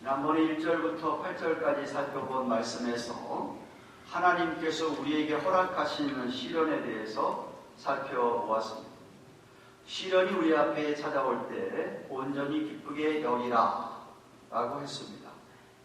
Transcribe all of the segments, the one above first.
지난번에 1절부터 8절까지 살펴본 말씀에서 하나님께서 우리에게 허락하시는 시련에 대해서 살펴보았습니다. 시련이 우리 앞에 찾아올 때 온전히 기쁘게 여기라 라고 했습니다.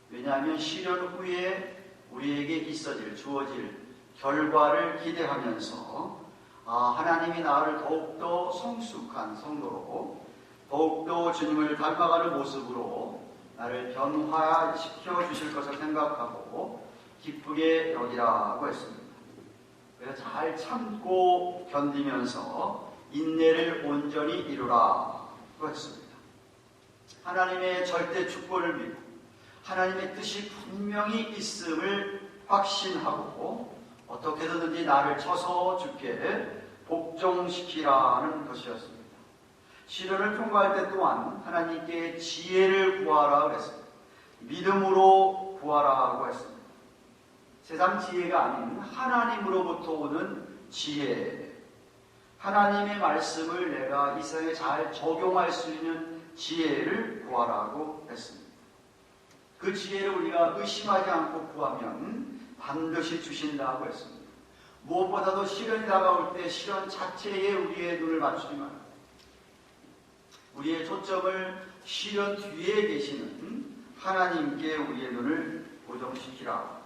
왜냐하면 시련 후에 우리에게 주어질 결과를 기대하면서 하나님이 나를 더욱더 성숙한 성도로 더욱더 주님을 닮아가는 모습으로 나를 변화시켜 주실 것을 생각하고 기쁘게 여기라고 했습니다. 그래서 잘 참고 견디면서 인내를 온전히 이루라고 했습니다. 하나님의 절대 주권을 믿고 하나님의 뜻이 분명히 있음을 확신하고 어떻게든지 나를 쳐서 주께 복종시키라는 것이었습니다. 시련을 통과할 때 또한 하나님께 지혜를 구하라고 했습니다. 믿음으로 구하라고 했습니다. 세상 지혜가 아닌 하나님으로부터 오는 지혜, 하나님의 말씀을 내가 이 세상에 잘 적용할 수 있는 지혜를 구하라고 했습니다. 그 지혜를 우리가 의심하지 않고 구하면 반드시 주신다고 했습니다. 무엇보다도 시련이 다가올 때 시련 자체에 우리의 눈을 맞추지 말고 우리의 초점을 시련 뒤에 계시는 하나님께 우리의 눈을 고정시키라.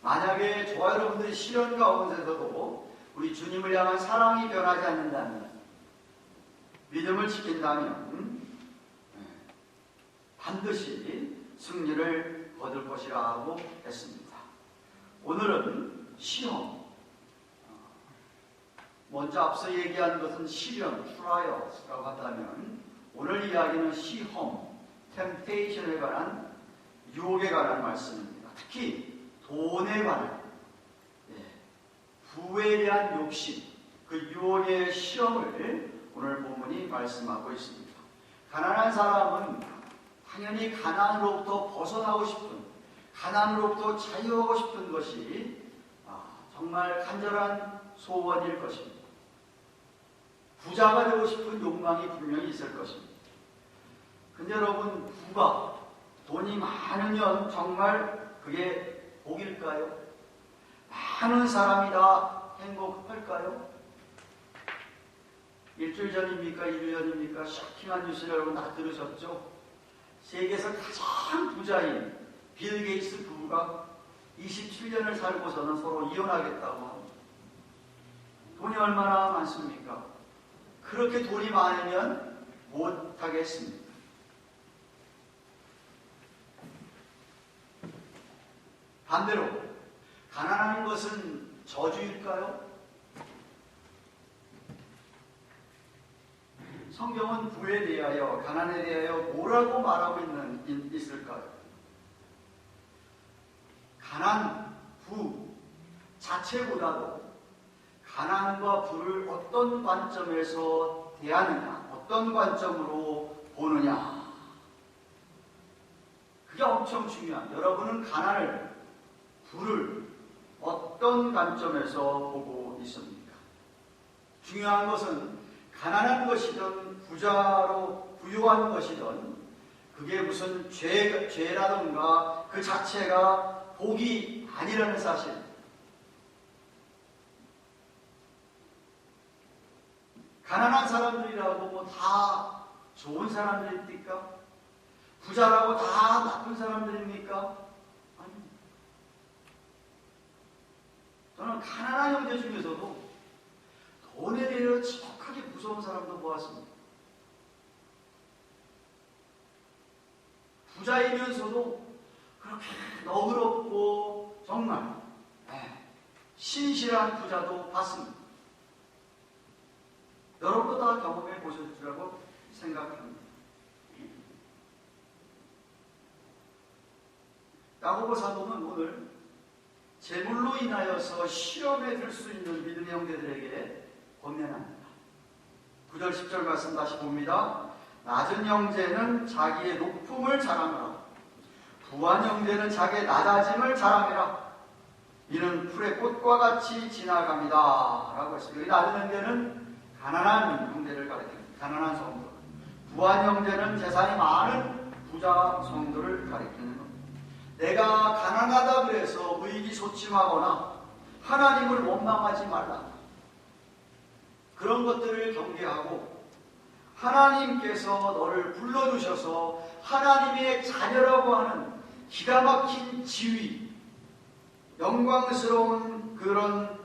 만약에 저와 여러분들이 시련 가운데서도 우리 주님을 향한 사랑이 변하지 않는다면, 믿음을 지킨다면 반드시 승리를 거둘 것이라고 했습니다. 오늘은 시험, 먼저 앞서 얘기한 것은 시련, 트라이얼스라고 한다면 오늘 이야기는 시험, 템테이션에 관한, 유혹에 관한 말씀입니다. 특히 돈에 관한, 부에 대한 욕심, 그 유혹의 시험을 오늘 본문이 말씀하고 있습니다. 가난한 사람은 당연히 가난으로부터 벗어나고 싶은, 가난으로부터 자유하고 싶은 것이 정말 간절한 소원일 것입니다. 부자가 되고 싶은 욕망이 분명히 있을 것입니다. 근데 여러분, 부가, 돈이 많으면 정말 그게 복일까요? 많은 사람이 다 행복할까요? 일주일 전입니까? 1일 전입니까? 쇼킹한 뉴스를 여러분 다 들으셨죠? 세계에서 가장 부자인 빌 게이츠 부부가 27년을 살고서는 서로 이혼하겠다고 합니다. 돈이 얼마나 많습니까? 그렇게 돈이 많으면 못하겠습니까? 반대로 가난한 것은 저주일까요? 성경은 부에 대하여, 가난에 대하여 뭐라고 말하고 있을까요? 가난, 부 자체보다도 가난과 부를 어떤 관점에서 대하느냐, 어떤 관점으로 보느냐, 그게 엄청 중요합니다. 여러분은 가난을, 부를 어떤 관점에서 보고 있습니까? 중요한 것은 가난한 것이든 부자로 부유한 것이든 그게 무슨 죄라든가 그 자체가 복이 아니라는 사실. 가난한 사람들이라고 뭐 다 좋은 사람들입니까? 부자라고 다 나쁜 사람들입니까? 아닙니다. 저는 가난한 형제 중에서도 돈에 대해 지독하게 무서운 사람도 보았습니다. 부자이면서도 그렇게 너그럽고 정말 신실한 부자도 봤습니다. 여러분도 다 경험해 보셨을 거라고 생각합니다. 야고보 사도는 오늘 재물로 인하여서 시험에 들 수 있는 믿음의 형제들에게 권면합니다. 9절 10절 말씀 다시 봅니다. 낮은 형제는 자기의 높음을 자랑하라. 부한 형제는 자기의 낮아짐을 자랑해라. 이는 풀의 꽃과 같이 지나갑니다. 라고 했습니다. 여기 낮은 형제는 가난한 형제를 가리킵니다. 가난한 성도. 부한 형제는 재산이 많은 부자 성도를 가리키는 겁니다. 내가 가난하다 그래서 의기소침하거나 하나님을 원망하지 말라. 그런 것들을 경계하고 하나님께서 너를 불러주셔서 하나님의 자녀라고 하는 기가 막힌 지위, 영광스러운 그런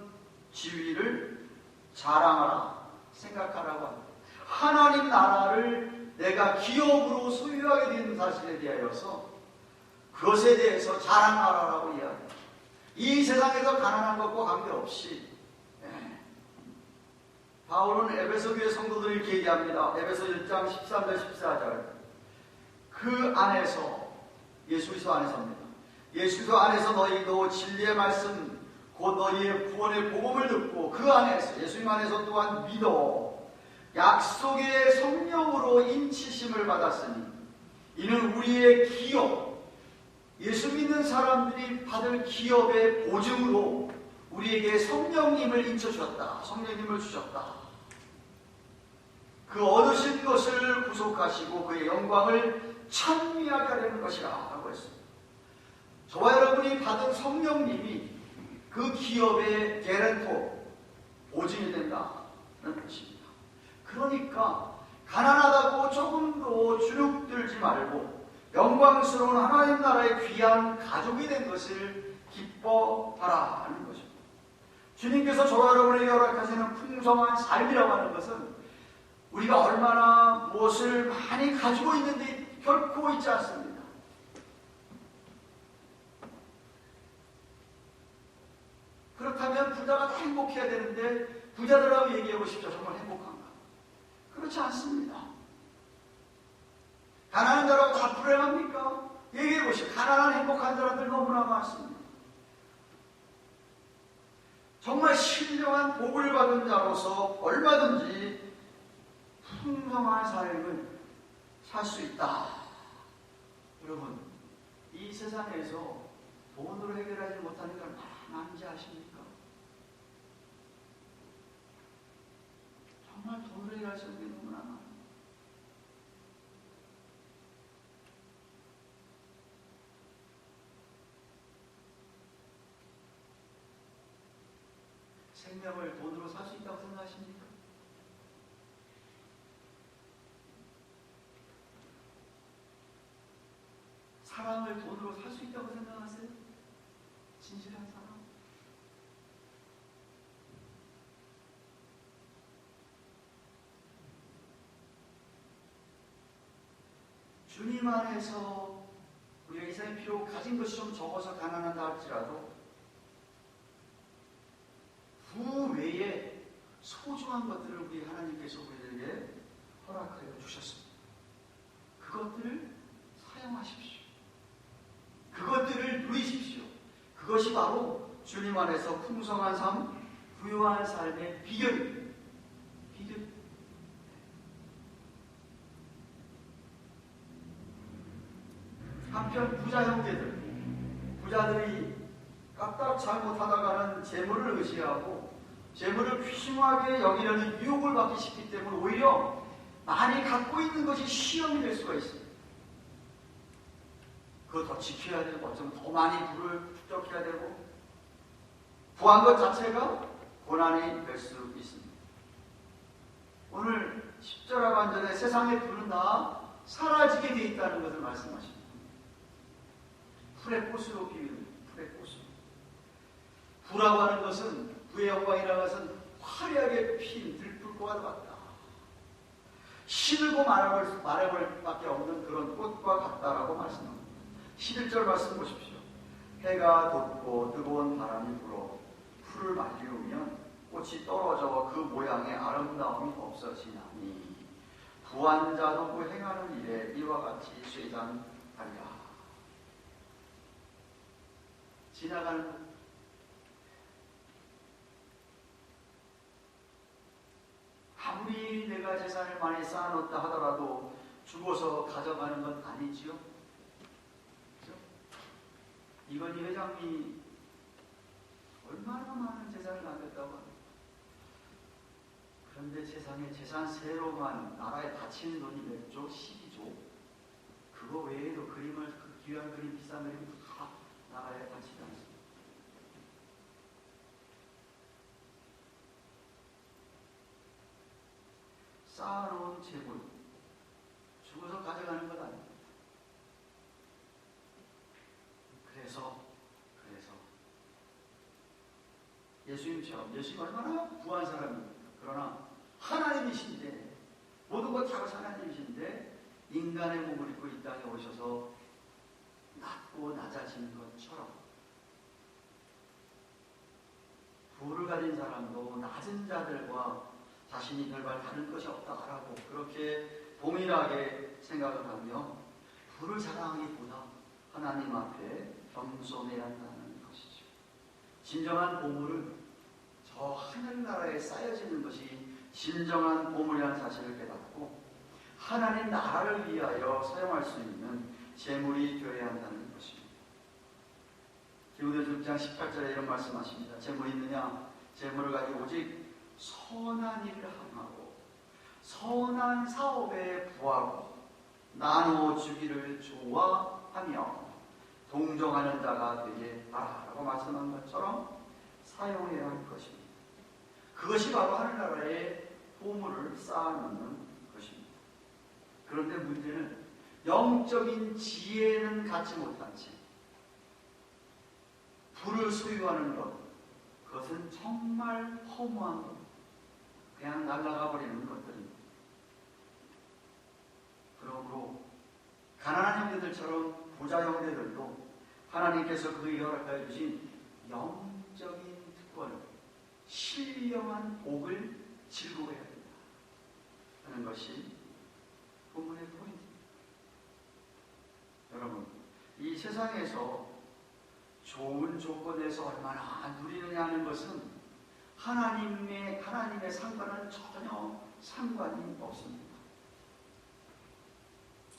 지위를 자랑하라, 생각하라고 합니다. 하나님 나라를 내가 기업으로 소유하게 된 사실에 대하여서 그것에 대해서 자랑하라라고 이야기합니다. 이 세상에서 가난한 것과 관계없이 바울은 에베소 교회 성도들을 이렇게 얘기합니다. 에베소 1장 13절 14절 그 안에서 예수 그리스도 안에서입니다. 예수 그리스도 안에서 너희도 진리의 말씀 곧 너희의 구원의 복음을 듣고 그 안에서 예수님 안에서 또한 믿어 약속의 성령으로 인치심을 받았으니 이는 우리의 기업 예수 믿는 사람들이 받을 기업의 보증으로 우리에게 성령님을 인쳐주셨다. 성령님을 주셨다. 그 얻으신 것을 구속하시고 그의 영광을 찬미하게 하려는 것이라 라고 했습니다. 저와 여러분이 받은 성령님이 그 기업의 개런토, 보증이 된다는 것입니다. 그러니까 가난하다고 조금도 주눅들지 말고 영광스러운 하나님 나라의 귀한 가족이 된 것을 기뻐하라는 것입니다. 주님께서 저와 여러분에게 허락하시는 풍성한 삶이라고 하는 것은 우리가 얼마나 무엇을 많이 가지고 있는데 결코 있지 않습니다. 그렇다면 부자가 다 행복해야 되는데 부자들하고 얘기해 보십시오. 정말 행복한가? 그렇지 않습니다. 가난한 자라고 다 불행합니까? 얘기해 보십시오. 가난한 행복한 사람들 너무나 많습니다. 정말 신령한 복을 받은 자로서 얼마든지 풍성한 삶을 살 수 있다. 여러분, 이 세상에서 돈으로 해결하지 못하는 게 얼마나 많은지 아십니까? 정말 돈으로 해결할 수 있는 게 너무나 많아요. 생명을 돈으로 살 수 있다고 생각하십니까? 사랑을 돈으로 살 수 있다고 생각하세요? 진실한 사랑? 주님 안에서 우리가 이 세상에 비록 가진 것이 좀 적어서 가난하다 할지라도 그 외에 소중한 것들을 우리 하나님께서 우리에게 허락하여 주셨습니다. 그것들을 사용하십시오. 그것들을 누리십시오. 그것이 바로 주님 안에서 풍성한 삶, 부유한 삶의 비결입니다. 비결. 한편 부자 형제들, 부자들이 까딱 잘못하다가는 재물을 의지하고 재물을 귀중하게 여기려는 유혹을 받기 쉽기 때문에 오히려 많이 갖고 있는 것이 시험이 될 수가 있습니다. 그거 더 지켜야 되고 어쩌면 더 많이 부를 축적해야 되고 구한 것 자체가 고난이 될 수 있습니다. 오늘 10절 하반절에 세상의 부는 다 사라지게 되어 있다는 것을 말씀하십니다. 풀의 꽃으로 비유합니다. 풀의 꽃으로. 부라고 하는 것은 부의 영광이라는 것은 화려하게 핀 들풀꽃과 같다. 시들고 말해볼 밖에 없는 그런 꽃과 같다라고 말씀합니다. 11절 말씀 보십시오. 해가 돋고 뜨거운 바람이 불어 풀을 말리우면 꽃이 떨어져 그 모양의 아름다움이 없어지나니 부한 자도 그 행하는 일에 이와 같이 쇠잔하리라. 지나가는 아무리 내가 재산을 많이 쌓아놓다 하더라도 죽어서 가져가는 건 아니지요. 그렇죠? 이건희 회장이 얼마나 많은 재산을 남겼다고 합니다. 그런데 세상에 재산 세로만 나라에 바치는 돈이 몇 조? 12조? 그거 외에는 귀한 그림, 비싼 그림 다 나라에 바치지 않습니다. 쌓아놓은 재물, 죽어서 가져가는 것 아닙니다. 그래서 예수님처럼, 예수님 얼마나 부한 사람입니까? 그러나 하나님이신데, 모든 것 다 하나님이신데 인간의 몸을 입고 이 땅에 오셔서 낮고 낮아지는 것처럼 부를 가진 사람도 낮은 자들과 자신이 별반 다른 것이 없다라고 그렇게 동일하게 생각을 하며 부를 자랑하기보다 하나님 앞에 겸손해야 한다는 것이죠. 진정한 보물은 저 하늘나라에 쌓여지는 것이 진정한 보물이라는 사실을 깨닫고 하나님 나라를 위하여 사용할 수 있는 재물이 되어야 한다는 것입니다. 디모데후서 6장 18절에 이런 말씀하십니다. 재물이 있느냐? 재물을 가지고 오직 선한 일을 행하고 선한 사업에 부하고 나누어 주기를 좋아하며 동정하는 자가 되게 하라고 말씀한 것처럼 사용해야 할 것입니다. 그것이 바로 하늘나라에 보물을 쌓아놓는 것입니다. 그런데 문제는 영적인 지혜는 갖지 못한 채 부를 소유하는 것, 그것은 정말 허무한 것, 그냥 날아가 버리는 것들입니다. 그러므로 가난한 형제들처럼 부자 형제들도 하나님께서 그에게 허락하여 주신 영적인 특권을, 신령한 복을 즐거워해야 된다 하는 것이 본문의 포인트입니다. 여러분, 이 세상에서 좋은 조건에서 얼마나 누리느냐 하는 것은 하나님의 상관은 전혀 상관이 없습니다.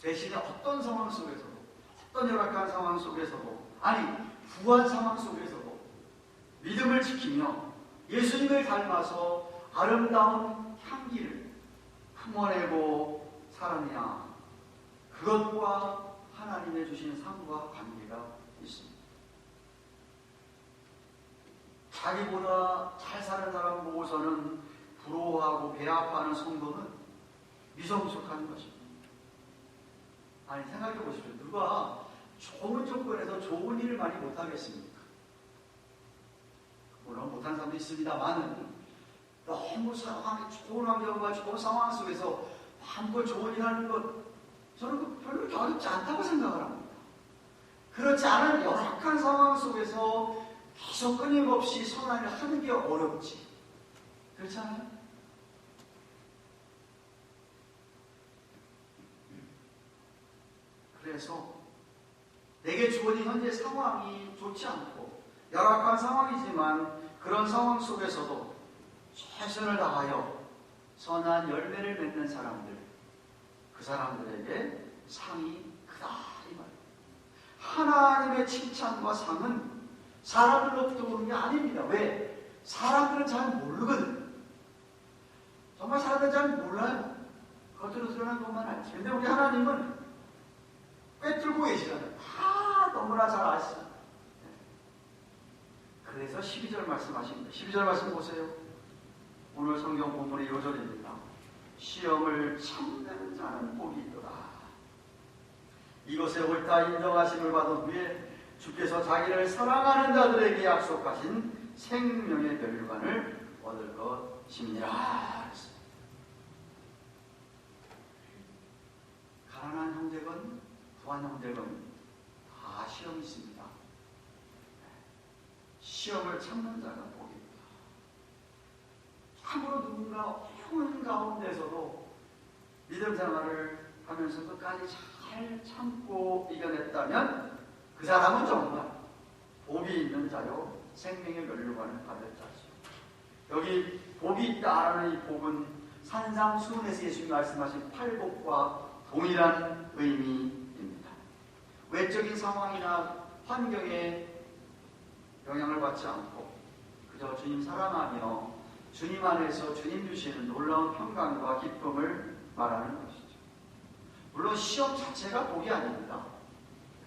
대신에 어떤 상황 속에서도, 어떤 열악한 상황 속에서도, 아니 부한 상황 속에서도 믿음을 지키며 예수님을 닮아서 아름다운 향기를 품어내고 살았냐, 그것과 하나님의 주신 상과 관계가 있습니다. 자기보다 잘 사는 사람 보고서는 부러워하고 배 아파하는 성도는 미성숙한 것입니다. 아니, 생각해 보십시오. 누가 좋은 조건에서 좋은 일을 많이 못하겠습니까? 물론 못한 사람도 있습니다만, 너무 좋은 환경과 좋은 상황 속에서 마음껏 좋은 일 하는 것, 저는 별로 어렵지 않다고 생각을 합니다. 그렇지 않은 열악한 상황 속에서 계속 끊임없이 선한 일을 하는 게 어렵지. 그렇지 않아요? 그래서 내게 주어진 현재 상황이 좋지 않고 열악한 상황이지만 그런 상황 속에서도 최선을 다하여 선한 열매를 맺는 사람들, 그 사람들에게 상이 크다 이 말입니다. 하나님의 칭찬과 상은 사람들로부터 오는 게 아닙니다. 왜? 사람들은 잘 모르거든. 정말 사람들은 잘 몰라요. 겉으로 드러난 것만 알지. 근데 우리 하나님은 꿰뚫고 계시잖아요. 다 너무나 잘 아시죠. 그래서 12절 말씀하십니다. 12절 말씀 보세요. 오늘 성경 본문의 요절입니다. 시험을 참는 자는 복이 있도다. 이것에 옳다 인정하심을 받은 후에 주께서 자기를 사랑하는 자들에게 약속하신 생명의 멸류관을 얻을 것입니다. 가난한 형제건 부한 형제건 다 시험이 있습니다. 시험을 참는 자가 복입니다. 참으로 누군가 어려운 가운데서도 믿음 생활을 하면서 끝까지 잘 참고 이겨냈다면 그 사람은 정말 복이 있는 자요 생명의 멸류관을 받을 자죠. 여기 복이 있다라는 이 복은 산상수훈에서 예수님이 말씀하신 팔복과 동일한 의미입니다. 외적인 상황이나 환경에 영향을 받지 않고 그저 주님 사랑하며 주님 안에서 주님 주시는 놀라운 평강과 기쁨을 말하는 것이죠. 물론 시험 자체가 복이 아닙니다.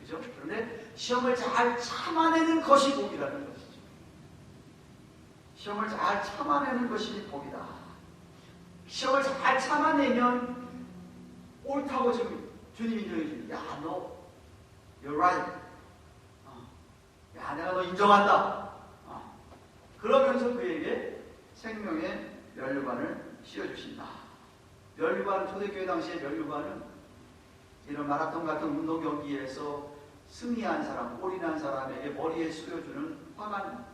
그죠? 그런데 시험을 잘 참아내는 것이 복이라는 것이죠. 시험을 잘 참아내는 것이 복이다. 시험을 잘 참아내면 옳다고 지금 주님이 인정해 줍니다. 야, 너 you're right. 야, 내가 너 인정한다. 그러면서 그에게 생명의 면류관을 씌워주신다. 면류관, 초대교회 당시의 면류관은 이런 마라톤 같은 운동 경기에서 승리한 사람, 골이 난 사람에게 머리에 씌워주는 화관.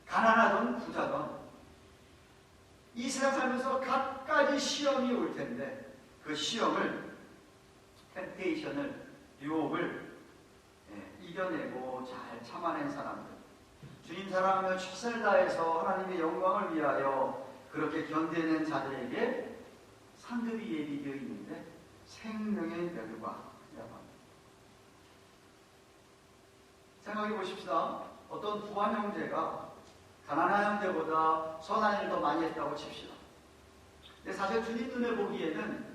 가난하던 부자던 이 세상 살면서 갖가지 시험이 올 텐데 그 시험을, 템테이션을, 유혹을 이겨내고 잘 참아낸 사람들, 주님 사랑하며 최선을 다해서 하나님의 영광을 위하여 그렇게 견뎌낸 자들에게 상급이 예비되어 있는데 생명의 면류관이라고 합니다. 생각해 보십시다. 어떤 부한 형제가 가난한 형제보다 선한 일을 더 많이 했다고 칩시다. 근데 사실 주님 눈에 보기에는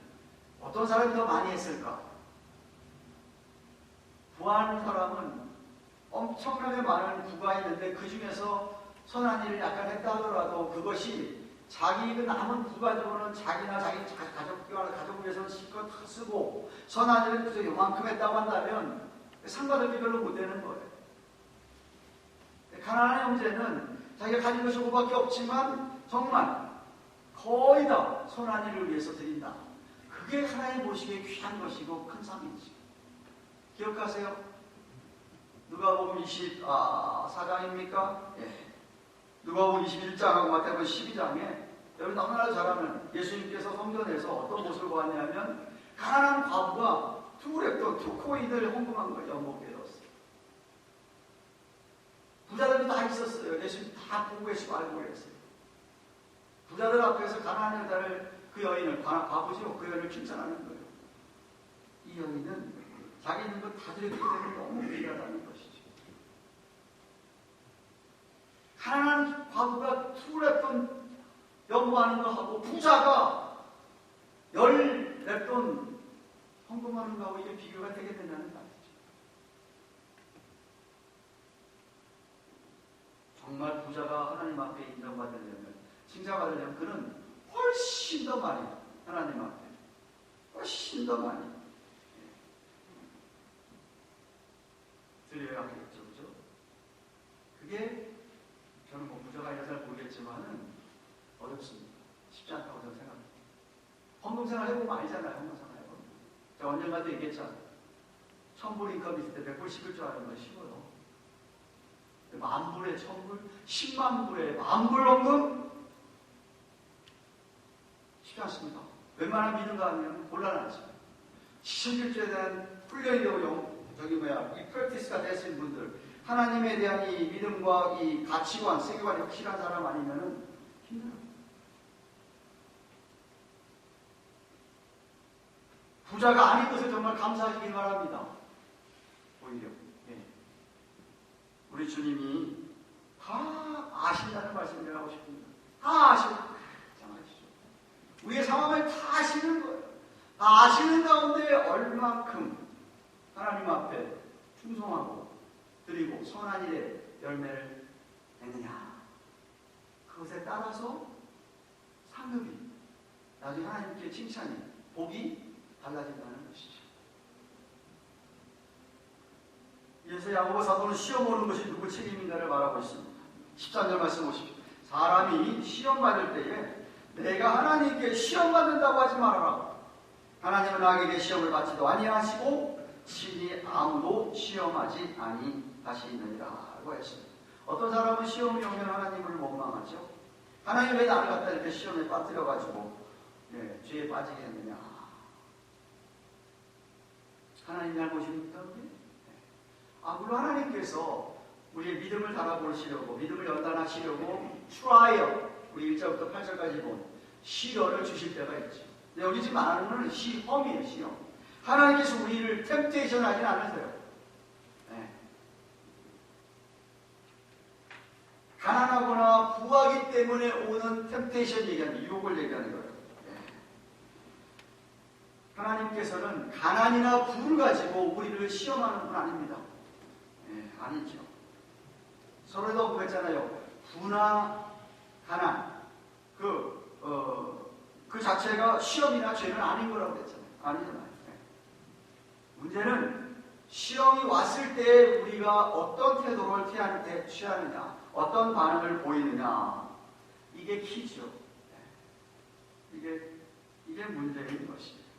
어떤 사람이 더 많이 했을까? 부한 사람은 엄청나게 많은 부가 있는데 그 중에서 선한 일을 약간 했다 하더라도 그것이 자기 그 남은 부 가지고는 자기나 자기 가족을 위해서는 실컷 다 쓰고 선한 일은 그저 요만큼 했다고 한다면 상관을 별로 못 되는 거예요. 가난한 형제는 자기가 가진 것이 그거밖에 없지만 정말 거의 다 선한 일을 위해서 드린다. 그게 하나님 보시기에 귀한 것이고 큰 상이지. 기억하세요? 누가복음 24장입니까? 예. 누가복음 21장하고 마태복음 12장에 여러분 너무나 잘 아는 예수님께서 성전에서 어떤 모습을 보았냐면 가난한 과부가 두 랩돈, 두 코인을 헌금한 거예요. 연못에 넣었어요. 부자들이 다 있었어요. 예수님 다 보고 계시고 알고 계세요. 부자들 앞에서 가난한 여자를, 그 여인을, 과부죠. 그 여인을 칭찬하는 거예요. 이 여인은 자기 있는 것 다 드렸기 때문에 너무 귀하다는 것이죠. 가난한 과부가 투랩돈 연구하는 거 하고 부자가 10랩돈 헌금하는 거하고 이게 비교가 되게 된다는 말이죠. 정말 부자가 하나님 앞에 인정받으려면, 칭찬받으려면 그는 훨씬 더 많이 하나님 앞에 훨씬 더 많이 드려야 하겠죠. 그죠? 그게 저는 뭐 부자가 아니라 잘 모르겠지만은 어렵습니다. 쉽지 않다고 저는 생각합니다. 헌금생활 해보면 알잖아요. 헌금생활 해보면. 제가 언젠가도 얘기했잖아요. 1000불 인컴 있을 때 100불 씹을 줄 아는 건 쉬워요. 10,000불에 1000불, 100,000불에 10,000불 헌금? 쉽지 않습니다. 웬만한 믿음가 하면 곤란하죠. 시천일주에 대한 훈련이 되고 이 프랙티스가 되신 분들, 하나님에 대한 이 믿음과 이 가치관, 세계관이 확실한 사람 아니면은 힘들어요. 부자가 아닌 것을 정말 감사하시길 바랍니다. 오히려 우리 주님이 다 아신다는 말씀을 내가 하고 싶습니다. 다 아시고 잘 아시죠. 우리의 상황을 다 아시는 거예요. 다 아시는 가운데 얼만큼 하나님 앞에 충성하고 드리고 선한 일의 열매를 맺느냐, 그것에 따라서 상급이, 나중에 하나님께 칭찬이, 복이 달라진다는 것이죠. 이에서 야고보 사도는 시험 오는 것이 누구 책임인가를 말하고 있습니다. 13절 말씀 보십시오. 사람이 시험 받을 때에 내가 하나님께 시험 받는다고 하지 말아라. 하나님은 나에게 시험을 받지도 아니하시고 친히 아무도 시험하지 아니하시느니라 라고 했습니다. 어떤 사람은 시험이 오면 하나님을 원망하죠. 하나님 왜 나를 갖다 이렇게 시험에 빠뜨려가지고 죄에 빠지게 했느냐. 하나님 잘못입니까? 물론 하나님께서 우리의 믿음을 달아보시려고, 믿음을 연단하시려고 트라이얼, 우리 1절부터 8절까지 본 시련을 주실 때가 있죠. 근데 여기 지금 말하는 것은 시험이에요. 시험. 하나님께서 우리를 템테이션 하진 않으세요. 가난하거나 부하기 때문에 오는 템테이션 얘기하는, 유혹을 얘기하는 거예요. 하나님께서는 가난이나 부를 가지고 우리를 시험하는 분 아닙니다. 예, 아니죠. 서로도 그랬잖아요. 부나 가난, 그 자체가 시험이나 죄는 아닌 거라고 그랬잖아요. 아니잖아요. 예. 문제는 시험이 왔을 때 우리가 어떤 태도를 취하느냐, 어떤 반응을 보이느냐, 이게 키죠. 예. 이게 문제인 것입니다.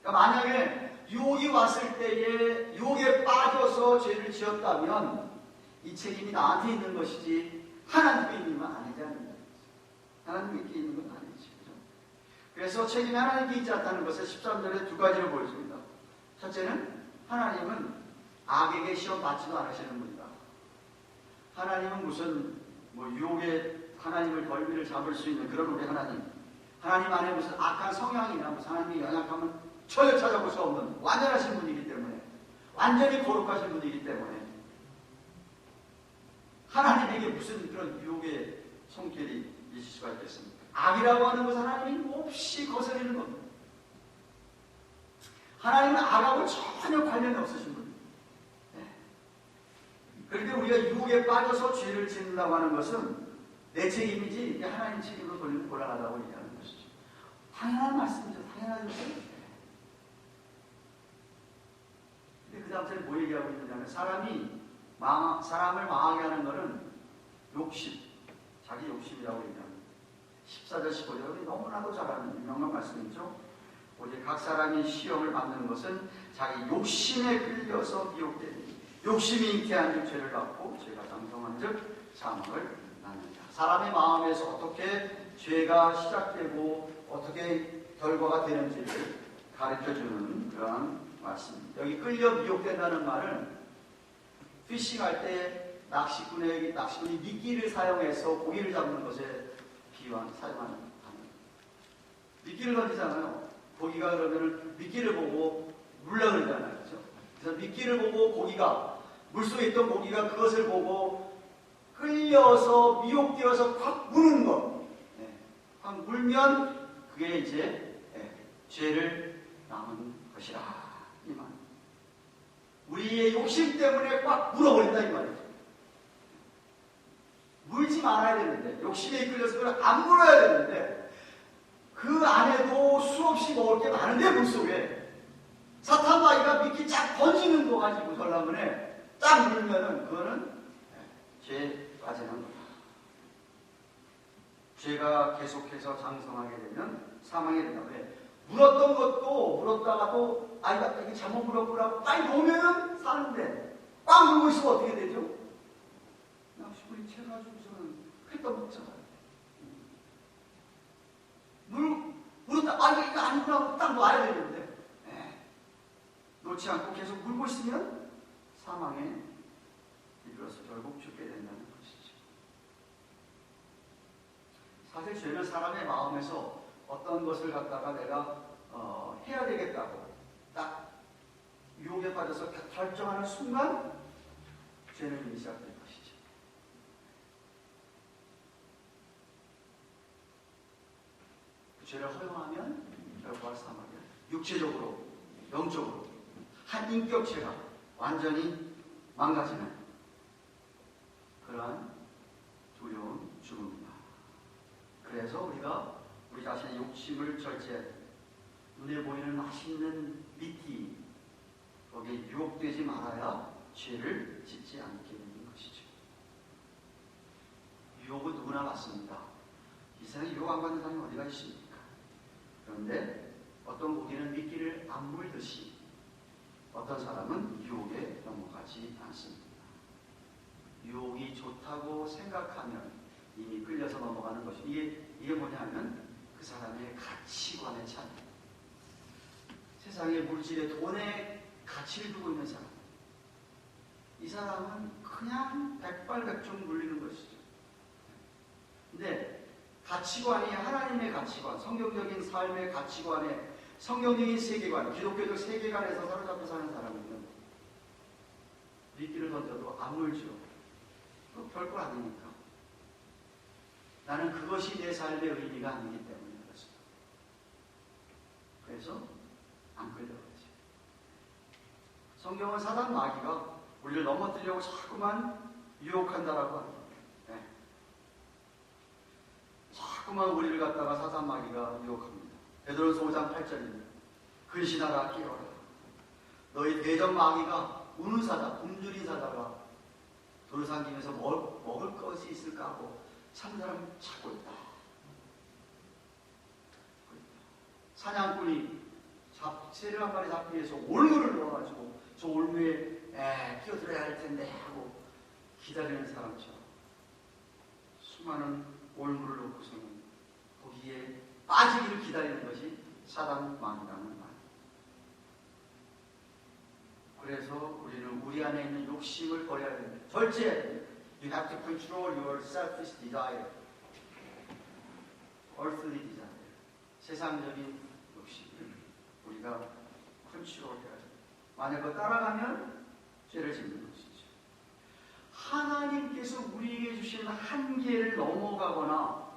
그러니까 만약에 유혹이 왔을 때에 유혹에 빠져서 죄를 지었다면 이 책임이 나한테 있는 것이지 하나님께 있는 건 아니지 않느냐. 하나님께 있는 건 아니지. 그렇죠? 그래서 책임이 하나님께 있지 않다는 것을 13절에 두 가지로 보여줍니다. 첫째는 하나님은 악에게 시험 받지도 않으시는 분이다. 하나님은 무슨 유혹에 하나님을 덜미를 잡을 수 있는 그런 우리 하나님 안에 무슨 악한 성향이나 무슨 하나님의 연약함은 전혀 찾아볼 수 없는 완전하신 분이기 때문에, 완전히 거룩하신 분이기 때문에 하나님에게 무슨 그런 유혹의 손길이 있을 수가 있겠습니까? 악이라고 하는 것은 하나님이 몹시 거스리는 겁니다. 하나님은 악하고 전혀 관련이 없으신 분입니다. 네. 그런데 우리가 유혹에 빠져서 죄를 짓는다고 하는 것은 내 책임이지 이게 하나님 책임으로 돌리면 곤란하다고 얘기하는 것이죠. 당연한 말씀이죠. 당연한 말씀이죠. 근데 그 다음 절에 뭐 얘기하고 있느냐면 사람을 망하게 하는 것은 욕심, 자기 욕심이라고 얘기합니다. 14절 15절이 너무나도 잘 아는 유명한 말씀이죠. 오직 각 사람이 시험을 받는 것은 자기 욕심에 끌려서 미혹되니 욕심이 잉태한 즉 죄를 받고 죄가 장성한 즉 사망을 낳는다. 사람의 마음에서 어떻게 죄가 시작되고 어떻게 결과가 되는지를 가르쳐주는 그런 말씀입니다. 여기 끌려 미혹된다는 말은 피싱할 때 낚시꾼이 미끼를 사용해서 고기를 잡는 것에 사용하는 단어입니다. 미끼를 던지잖아요. 고기가 그러면 미끼를 보고 물라 그러잖아요. 그렇죠? 그래서 미끼를 보고 고기가 물속에 있던 고기가 그것을 보고 끌려서 미혹되어서 확 무는 것. 네. 확 물면 그게 이제 죄를 낳은 것이라 이 말. 우리의 욕심 때문에 꽉 물어버린다 이 말이죠. 물지 말아야 되는데 욕심에 이끌려서 그걸 안 물어야 되는데 그 안에도 수없이 먹을 게 많은데 물속에 사탄마귀가 미끼 쫙 던지는 거 가지고 전라문에 딱 물면은 그거는 죄 빠지는 거다. 죄가 계속해서 장성하게 되면 사망에 된다. 왜? 물었던 것도 물었다가도 이게 잘못 물었구나 빨리 보면은 사는데 꽉 물고 있으면 어떻게 되죠? 낚시꾼이 채가지고서는 회 떠먹잖아요. 물었다 이거 아니구나 딱 놔야 되는데 놓지 않고 계속 물고 있으면 사망에 이르러서 결국 죽게 된다는 것이죠. 사실 죄는 사람의 마음에서 어떤 것을 갖다가 내가 해야 되겠다고 딱 유혹에 빠져서 결정하는 순간 죄는 이미 시작된 것이죠. 그 죄를 허용하면 결과가 사망이야. 육체적으로, 영적으로 한 인격체가 완전히 망가지는 그러한 두려운 죽음이다. 그래서 우리가 우리 자신의 욕심을 절제해야 됩니다. 눈에 보이는 맛있는 미끼 거기에 유혹되지 말아야 죄를 짓지 않게 되는 것이죠. 유혹은 누구나 받습니다. 이 세상에 유혹 안 받는 사람이 어디가 있습니까? 그런데 어떤 고기는 미끼를 안 물듯이 어떤 사람은 유혹에 넘어가지 않습니다. 유혹이 좋다고 생각하면 이미 끌려서 넘어가는 것이 이게 뭐냐면 그 사람의 가치관의 차이. 세상의 물질에 돈에 가치를 두고 있는 사람. 이 사람은 그냥 백발백중 물리는 것이죠. 근데 가치관이 하나님의 가치관, 성경적인 삶의 가치관에 성경적인 세계관, 기독교적 세계관에서 사로잡혀 사는 사람은 미끼를 던져도 안 물죠. 별거 아니니까. 나는 그것이 내 삶의 의미가 아니기 때문에 그렇습니다. 그래서 안 끌려가지. 성경은 사단 마귀가 우리를 넘어뜨리려고 자꾸만 유혹한다라고 합니다. 네. 자꾸만 우리를 갖다가 사단 마귀가 유혹합니다. 베드로전서 5장 8절입니다. 근신하라 깨어라. 너희 대적 마귀가 우는 사자, 굶주린 사자가 돌산김에서 먹을 것이 있을까 하고 참 사람 찾고 있다. 사냥꾼이 새를 한 마리 잡기 위해서 올무를 넣어가지고 저 올무에 끼어들어야 할 텐데 하고 기다리는 사람처럼 수많은 올무를 놓고서는 거기에 빠지기를 기다리는 것이 사단 마귀라는 말. 그래서 우리는 우리 안에 있는 욕심을 버려야 됩니다. 절제해야 됩니다. You have to control your selfish desire, earthly desire. 세상적인 욕심을 우리가 컨트롤해야 됩니다. 만약 그거 따라가면 죄를 짓는 것이죠. 하나님께서 우리에게 주신 한계를 넘어가거나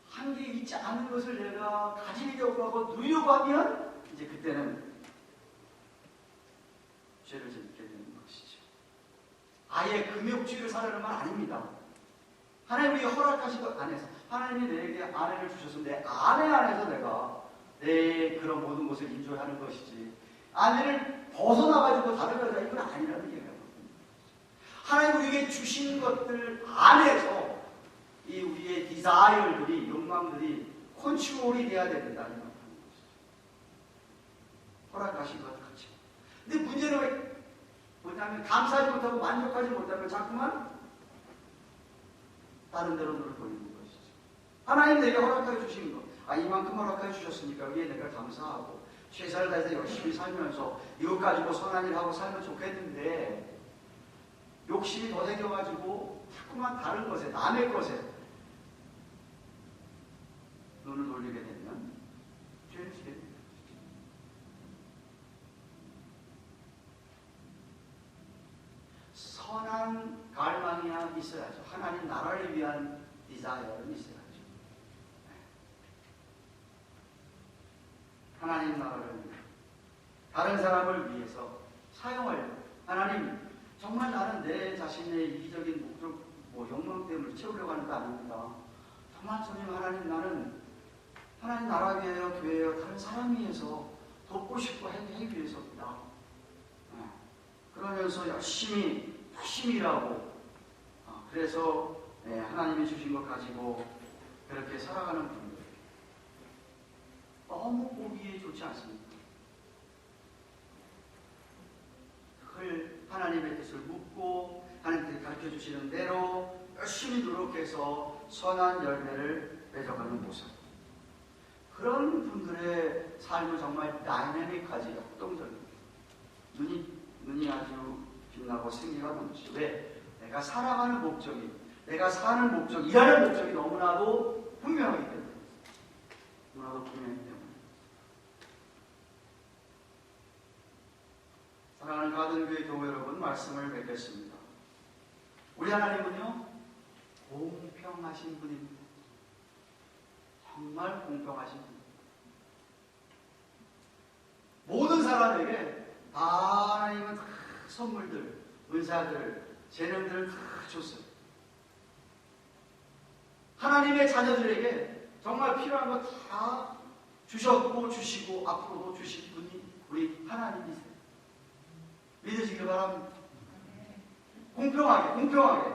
한계에 있지 않은 것을 내가 가지려고 하고 누리려고 하면 이제 그때는 죄를 짓게 되는 것이죠. 아예 금욕주의를 살아가는 건 아닙니다. 하나님 우리가 허락하신 것 안에서 하나님이 내게 아내를 주셔서 내 아내 안에서 내가 내 그런 모든 것을 인조하는 것이지 아내를 벗어나가지고 다른 여자 이건 아니라는 얘기예요. 하나님 우리에게 주신 것들 안에서 이 우리의 디자이어들이 욕망들이 컨트롤이 돼야 된다는 것이죠. 허락하신 것 같죠. 근데 문제는 왜 뭐냐면 감사하지 못하고 만족하지 못하면 자꾸만 다른 데로 눈을 돌리는 것이죠. 하나님 내게 허락해 주신 것, 이만큼 허락해 주셨으니까 여기에 내가 감사하고 최선을 다해서 열심히 살면서 이것 가지고 선한 일 하고 살면 좋겠는데 욕심이 더 생겨가지고 자꾸만 다른 것에, 남의 것에 눈을 돌리게 되면 죄를 지게 됩니다. 선한 갈망이야 있어야죠. 하나님 나라를 위한 디자이어는 있어야죠. 하나님 나라를 위해 다른 사람을 위해서 사용하려고 하나님 정말 나는 내 자신의 이기적인 목적, 욕망 때문에 채우려고 하는 거 아닙니다. 정말 주님 하나님 나는 하나님 나라 위하여 교회여 다른 사람 위해서 돕고 싶고 하기 위해서입니다. 그러면서 열심히 일하고 그래서 하나님이 주신 것 가지고 그렇게 살아가는 분들 너무 보기에 좋지 않습니까? 그걸 하나님의 뜻을 묻고 하나님께서 가르쳐 주시는 대로 열심히 노력해서 선한 열매를 맺어가는 모습. 그런 분들의 삶은 정말 다이내믹하지 역동적입니다. 눈이 아주 빛나고 생기가 넘치죠. 왜? 내가 살아가는 목적이, 내가 사는 목적, 일하는 목적이 너무나도 분명하기 때문에. 너무나도 분명하기 때문에. 사랑하는 가든교회 교회 여러분, 말씀을 뵙겠습니다. 우리 하나님은요, 공평하신 분입니다. 정말 공평하신 분입니다. 모든 사람에게 다 하나님은 다 선물들, 은사들, 재능들을 다 줬어요. 하나님의 자녀들에게 정말 필요한 거 다 주셨고 주시고 앞으로도 주실 분이 우리 하나님이세요. 믿으시길 바랍니다. 공평하게.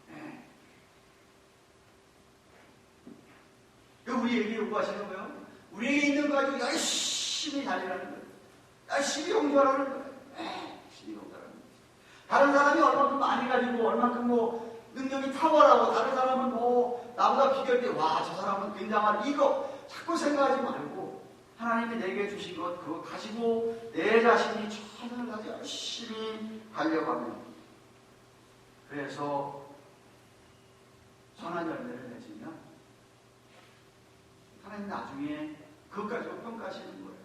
네. 우리에게 요구하시는 거예요. 우리에게 있는 거 가지고 열심히 달리라는 거예요. 열심히 용서하라는 거예요. 열심히 용서하라는 거예요. 다른 사람이 얼마큼 많이 가지고 얼마큼 능력이 탁월하고 다른 사람은 나보다 비교할 때 와 저 사람은 굉장한 이거 자꾸 생각하지 말고 하나님이 내게 주신 것 그거 가지고 내 자신이 최선을 다해서 열심히 달려가면 그래서 선한 열매를 맺으면 하나님 나중에 그것 가지고 평가하시는 거예요.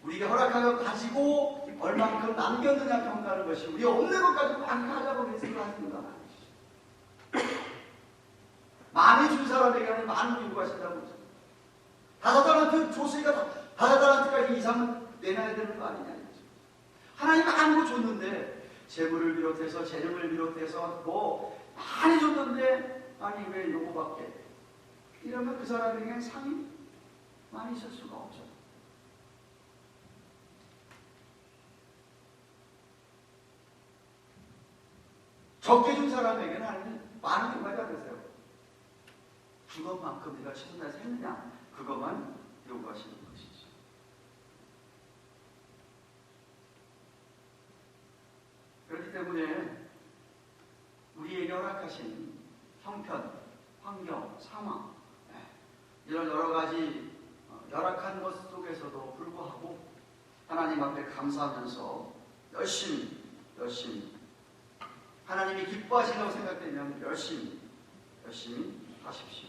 우리가 허락하여 가지고 얼만큼 남겼느냐 평가하는 것이 우리 없는 것 가지고 막 하자고 생각하는 건 아니죠. 많이 준 사람에게는 많은 요구하신다고 그러죠. 5달란트 줬으니까 아들한테까지 이상 내놔야 되는 거 아니냐. 하나님 많은 거 줬는데, 재물을 비롯해서 재능을 비롯해서 뭐 많이 줬는데, 아니 왜 요거밖에? 이러면 그 사람에게는 상이 많이 있을 수가 없죠. 적게 준 사람에게는 하나님 많은 게 받아주세요. 그것만큼 네가 최선다해서 했느냐, 그것만 요구하시는 것이죠. 그렇기 때문에 우리에게 허락하신 형편, 환경, 상황, 이런 여러 가지 열악한 것 속에서도 불구하고 하나님 앞에 감사하면서 열심히 하나님이 기뻐하신다고 생각되면 열심히 하십시오.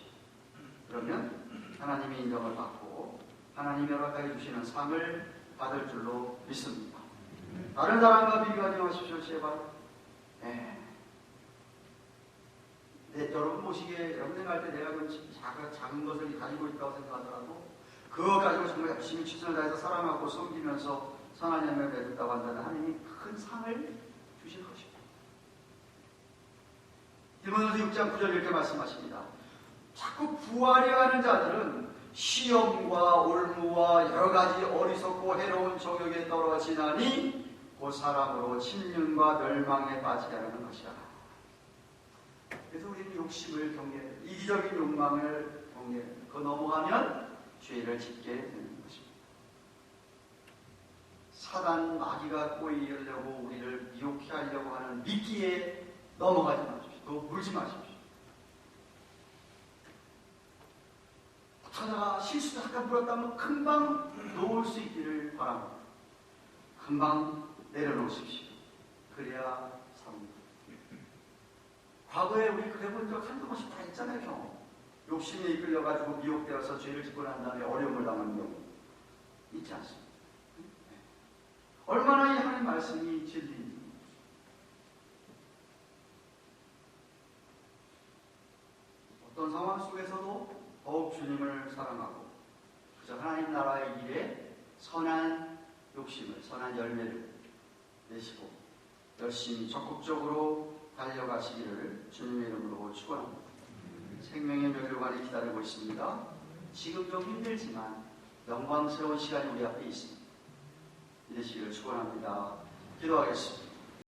그러면 하나님의 인정을 받고 하나님이 허락하여 주시는 상을 받을 줄로 믿습니다. 다른 사람과 비교하지 마십시오. 제발. 여러분 보시기에, 여러분 생각할 때 내가 좀 작은 것을 가지고 있다고 생각하더라도 그거 가지고 정말 열심히 최선을 다해서 사랑하고 섬기면서 선한 열매를 맺었다고 한다면 하나님이 큰 상을 주실 것입니다. 디모데후서 6장 9절 이렇게 말씀하십니다. 자꾸 구하려 하는 자들은 시험과 올무와 여러 가지 어리석고 해로운 정욕에 떨어지나니 그 사람으로 침륜과 멸망에 빠지게 하는 것이라. 그래서 우리는 욕심을 경계해야 돼요. 이기적인 욕망을 경계해야 돼요. 그거 넘어가면 죄를 짓게 되는 것입니다. 사단 마귀가 꼬이려고 우리를 미혹해 하려고 하는 미끼에 넘어가지 마십시오. 또 물지 마십시오. 하다가 실수도 잠깐 불었다면 금방 놓을 수 있기를 바랍니다. 금방 내려놓으십시오. 그래야 삽니다. 과거에 우리 그래본 적 한두 번씩 다 있잖아요. 욕심에 이끌려가지고 미혹되어서 죄를 짓고 난 다음에 어려움을 당하는 경우 있지 않습니까? 얼마나 이 하나님 말씀이 진리인지. 어떤 상황 속에서도 더욱 주님을 사랑하고 그저 하나님 나라의 일에 선한 욕심을, 선한 열매를 내시고 열심히 적극적으로 달려가시기를 주님의 이름으로 축원합니다. 생명의 멸류관이 기다리고 있습니다. 지금 좀 힘들지만 영광스러운 시간이 우리 앞에 있습니다. 이러시기를 축원합니다. 기도하겠습니다.